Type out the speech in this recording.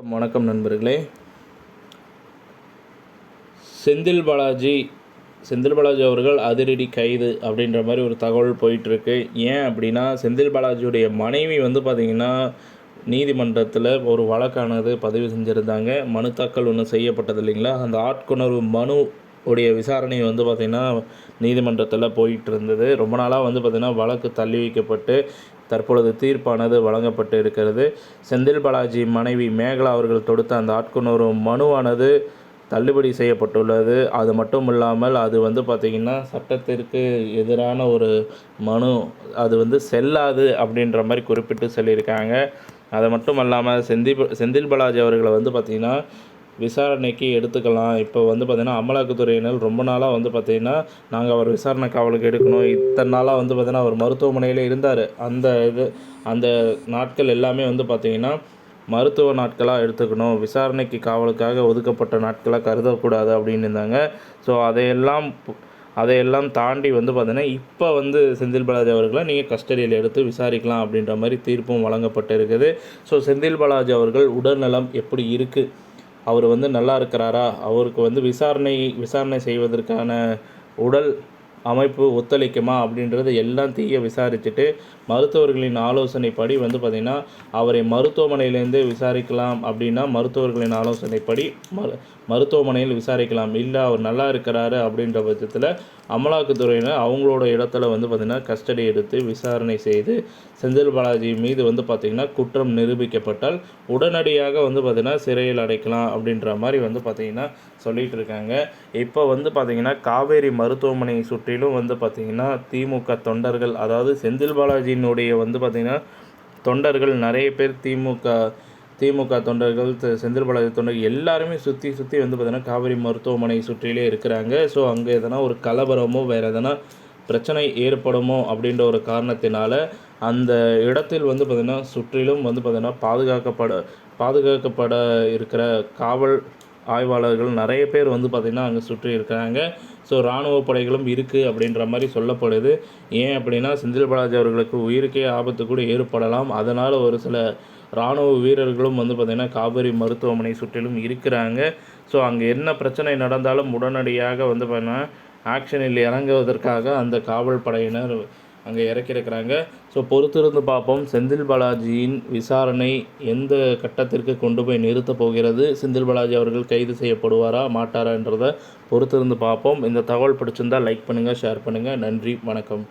வணக்கம் நண்பர்களே. செந்தில் பாலாஜி அவர்கள் அதிரடி கைது அப்படின்ற மாதிரி ஒரு தகவல் போயிட்டுருக்கு. ஏன் அப்படின்னா, செந்தில் பாலாஜியுடைய மனைவி பார்த்திங்கன்னா நீதிமன்றத்தில் ஒரு வழக்கானது பதிவு செஞ்சுருந்தாங்க. மனு தாக்கல் ஒன்று செய்யப்பட்டது இல்லைங்களா? அந்த ஆட்கொணர்வு மனு உடைய விசாரணை பார்த்திங்கன்னா நீதிமன்றத்தில் போயிட்டு இருந்தது. ரொம்ப நாளாக பார்த்திங்கன்னா வழக்கு தள்ளி வைக்கப்பட்டு தற்பொழுது தீர்ப்பானது வழங்கப்பட்டு இருக்கிறது. செந்தில் பாலாஜி மனைவி மேகலா அவர்கள் தொடுத்த அந்த ஆட்கொணர்வு மனுவானது தள்ளுபடி செய்யப்பட்டுள்ளது. அது மட்டும் இல்லாமல் அது பார்த்திங்கன்னா சட்டத்திற்கு எதிரான ஒரு மனு, அது செல்லாது அப்படின்ற மாதிரி குறிப்பிட்டு சொல்லியிருக்காங்க. அது மட்டும் இல்லாமல் செந்தில் பாலாஜி அவர்களை பார்த்திங்கன்னா விசாரணைக்கு எடுத்துக்கலாம். இப்போ பார்த்திங்கன்னா அமலாக்கத்துறையினர் ரொம்ப நாளாக பார்த்திங்கன்னா நாங்கள் அவர் விசாரணை காவலுக்கு எடுக்கணும். இத்தனை நாளாக பார்த்திங்கன்னா அவர் மருத்துவமனையில் இருந்தார். அந்த நாட்கள் எல்லாமே பார்த்திங்கன்னா மருத்துவ நாட்களாக எடுத்துக்கணும், விசாரணைக்கு காவலுக்காக ஒதுக்கப்பட்ட நாட்களாக கருதக்கூடாது அப்படின்னு இருந்தாங்க. ஸோ அதையெல்லாம் தாண்டி பார்த்திங்கன்னா இப்போ செந்தில் பாலாஜி அவர்களை நீங்கள் கஸ்டடியில் எடுத்து விசாரிக்கலாம் அப்படின்ற மாதிரி தீர்ப்பும் வழங்கப்பட்டு இருக்குது. ஸோ செந்தில் பாலாஜி அவர்கள் உடல்நலம் எப்படி இருக்குது, அவர் நல்லா இருக்கிறாரா, அவருக்கு விசாரணை செய்வதற்கான உடல் அமைப்பு ஒத்துழைக்குமா அப்படின்றது எல்லாம் விசாரிச்சுட்டு மருத்துவர்களின் ஆலோசனைப்படி பார்த்திங்கன்னா அவரை மருத்துவமனையிலேருந்து விசாரிக்கலாம். அப்படின்னா மருத்துவர்களின் ஆலோசனைப்படி மருத்துவமனையில் விசாரிக்கலாம். இல்லை அவர் நல்லா இருக்கிறாரு அப்படின்ற பட்சத்தில் அமலாக்கத்துறையினர் அவங்களோட இடத்துல பார்த்திங்கன்னா கஸ்டடி எடுத்து விசாரணை செய்து செந்தில் பாலாஜி மீது பார்த்திங்கன்னா குற்றம் நிரூபிக்கப்பட்டால் உடனடியாக பார்த்திங்கன்னா சிறையில் அடைக்கலாம் அப்படின்ற மாதிரி பார்த்திங்கன்னா சொல்லிகிட்டு இருக்காங்க. இப்போ பார்த்திங்கன்னா காவேரி மருத்துவமனை சுற்றிலும் பார்த்திங்கன்னா திமுக தொண்டர்கள், அதாவது செந்தில் பாலாஜியினுடைய பார்த்திங்கன்னா தொண்டர்கள் நிறைய பேர், திமுக தொண்டர்கள், செந்தில் பாலாஜி தொண்டர்கள் எல்லாருமே சுற்றி பார்த்திங்கன்னா காவேரி மருத்துவமனை சுற்றிலே இருக்கிறாங்க. ஸோ அங்கே எதனா ஒரு கலவரமோ வேறு எதனா பிரச்சனை ஏற்படுமோ அப்படின்ற ஒரு காரணத்தினால அந்த இடத்தில் பார்த்திங்கன்னா சுற்றிலும் பார்த்திங்கன்னா பாதுகாக்கப்பட இருக்கிற காவல் ஆய்வாளர்கள் நிறைய பேர் பார்த்திங்கன்னா அங்கே சுற்றி இருக்கிறாங்க. ஸோ இராணுவ படைகளும் இருக்குது அப்படின்ற மாதிரி சொல்லப்படுது. ஏன் அப்படின்னா செந்தில் பாலாஜி அவர்களுக்கு உயிருக்கே ஆபத்து கூட ஏற்படலாம். அதனால் ஒரு சில இராணுவ வீரர்களும் பார்த்திங்கன்னா காவேரி மருத்துவமனை சுற்றிலும் இருக்கிறாங்க. ஸோ அங்கே என்ன பிரச்சனை நடந்தாலும் உடனடியாக பார்த்திங்கன்னா ஆக்ஷனில் இறங்குவதற்காக அந்த காவல் படையினர் அங்கே இறக்கியிருக்கிறாங்க. ஸோ பொறுத்திருந்து பார்ப்போம், செந்தில் பாலாஜியின் விசாரணை எந்த கட்டத்திற்கு கொண்டு போய் நிறுத்தப் போகிறது, செந்தில் பாலாஜி அவர்கள் கைது செய்யப்படுவாரா மாட்டாரான்றதை பொறுத்திருந்து பார்ப்போம். இந்த தகவல் பிடிச்சிருந்தால் லைக் பண்ணுங்கள், ஷேர் பண்ணுங்கள். நன்றி, வணக்கம்.